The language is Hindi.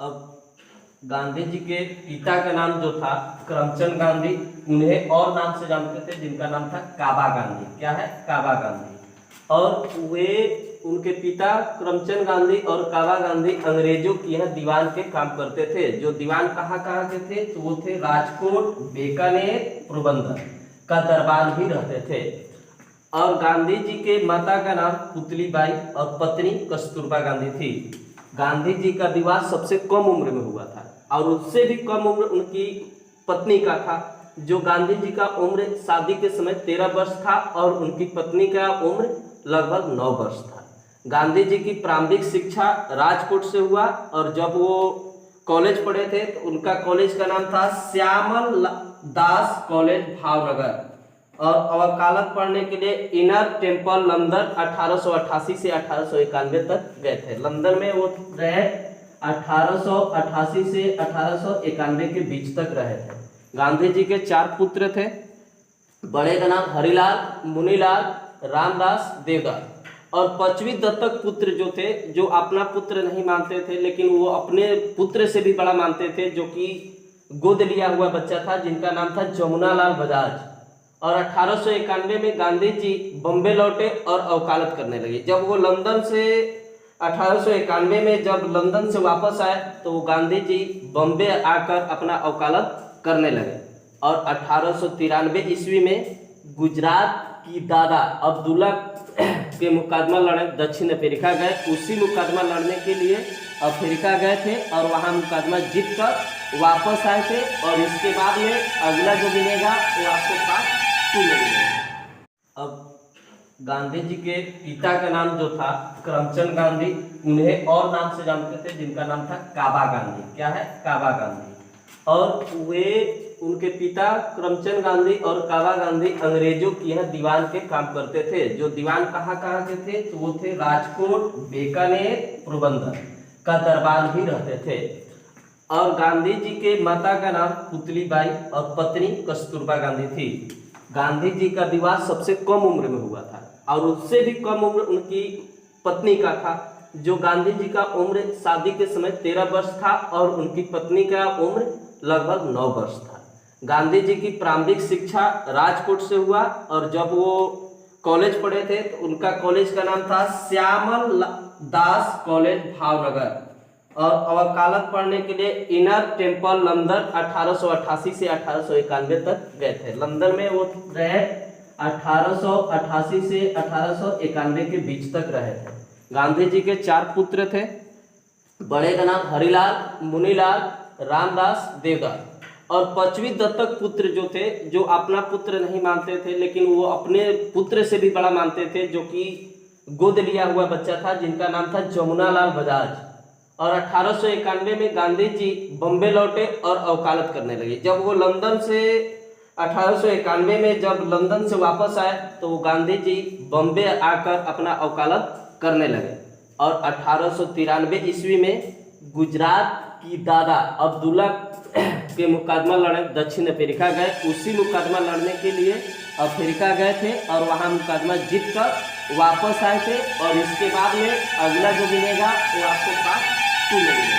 अब गांधी जी के पिता का नाम जो था करमचंद गांधी, उन्हें और नाम से जानते थे जिनका नाम था काबा गांधी। क्या है? काबा गांधी। और वे उनके पिता करमचंद गांधी और काबा गांधी अंग्रेजों की यहाँ दीवान के काम करते थे। जो दीवान कहाँ के थे? तो वो थे राजकोट, बीकानेर, पोरबंदर का दरबार भी रहते थे। और गांधी जी के माता का नाम पुतलीबाई और पत्नी कस्तूरबा गांधी थी। गांधी जी का विवाह सबसे कम उम्र में हुआ था और उससे भी कम उम्र उनकी पत्नी का था। जो गांधी जी का उम्र शादी के समय 13 वर्ष था और उनकी पत्नी का उम्र लगभग 9 वर्ष था। गांधी जी की प्रारंभिक शिक्षा राजकोट से हुआ और जब वो कॉलेज पढ़े थे तो उनका कॉलेज का नाम था श्यामल दास कॉलेज भावनगर। और वकालत पढ़ने के लिए इनर टेम्पल लंदन 1888 से 1891 तक गए थे। लंदन में वो रहे 1888 से 1891 के बीच तक रहे थे। गांधी जी के 4 पुत्र थे। बड़े का नाम हरिलाल, मुनीलाल, रामदास, देवदास। और 5वीं दत्तक पुत्र जो थे, जो अपना पुत्र नहीं मानते थे लेकिन वो अपने पुत्र से भी बड़ा मानते थे, जो कि गोद लिया हुआ बच्चा था, जिनका नाम था जमुनालाल बजाज। और 1891 में गांधी जी बॉम्बे लौटे और वकालत करने लगे। जब वो लंदन से 1891 में जब लंदन से वापस आए तो वो गांधी जी बॉम्बे आकर अपना वकालत करने लगे। और 1893 ईस्वी में गुजरात की दादा अब्दुल्ला के मुकदमा लड़े दक्षिण अफ्रीका गए। उसी मुकदमा लड़ने के लिए अफ्रीका गए थे और वहाँ मुकदमा जीत कर वापस आए थे। और इसके बाद में अगला जो मिलेगा वो आपको पास मिलेगा। अब गांधी जी के पिता का नाम जो था करमचंद गांधी, उन्हें और नाम से जानते थे जिनका नाम था काबा गांधी। क्या है? काबा गांधी। और वे उनके पिता करमचंद गांधी और काबा गांधी अंग्रेजों की यहाँ दीवान के काम करते थे। जो दीवान कहाँ के थे? तो वो थे राजकोट, बीकानेर, पोरबंदर का दरबार भी रहते थे। और गांधी जी के माता का नाम पुतलीबाई और पत्नी कस्तूरबा गांधी थी। गांधी जी का विवाह सबसे कम उम्र में हुआ था और उससे भी कम उम्र उनकी पत्नी का था। जो गांधी जी का उम्र शादी के समय 13 वर्ष था और उनकी पत्नी का उम्र लगभग 9 वर्ष था। गांधी जी की प्रारंभिक शिक्षा राजकोट से हुआ और जब वो कॉलेज पढ़े थे तो उनका कॉलेज का नाम था श्यामल दास कॉलेज भावनगर। और वकालत पढ़ने के लिए इनर टेम्पल लंदन 1888 से 1891 तक गए थे। लंदन में वो रहे 1888 से 1891 के बीच तक रहे थे। गांधी जी के 4 पुत्र थे। बड़े का नाम हरिलाल, मुनीलाल, रामदास, देवदास। और 5वीं दत्तक पुत्र जो थे, जो अपना पुत्र नहीं मानते थे लेकिन वो अपने पुत्र से भी बड़ा मानते थे, जो कि गोद लिया हुआ बच्चा था, जिनका नाम था जमुनालाल बजाज। और 1891 में गांधी जी बॉम्बे लौटे और वकालत करने लगे। जब वो लंदन से 1891 में जब लंदन से वापस आए तो वो गांधी जी बॉम्बे आकर अपना वकालत करने लगे। और 1893 ईस्वी में गुजरात की दादा अब्दुल्ला के मुकदमा लड़े दक्षिण अफ्रीका गए। उसी मुकदमा लड़ने के लिए अफ्रीका गए थे और वहाँ मुकदमा जीत कर वापस आए थे। और इसके बाद में अगला जो मिलेगा वो आपको पास मिलेगा।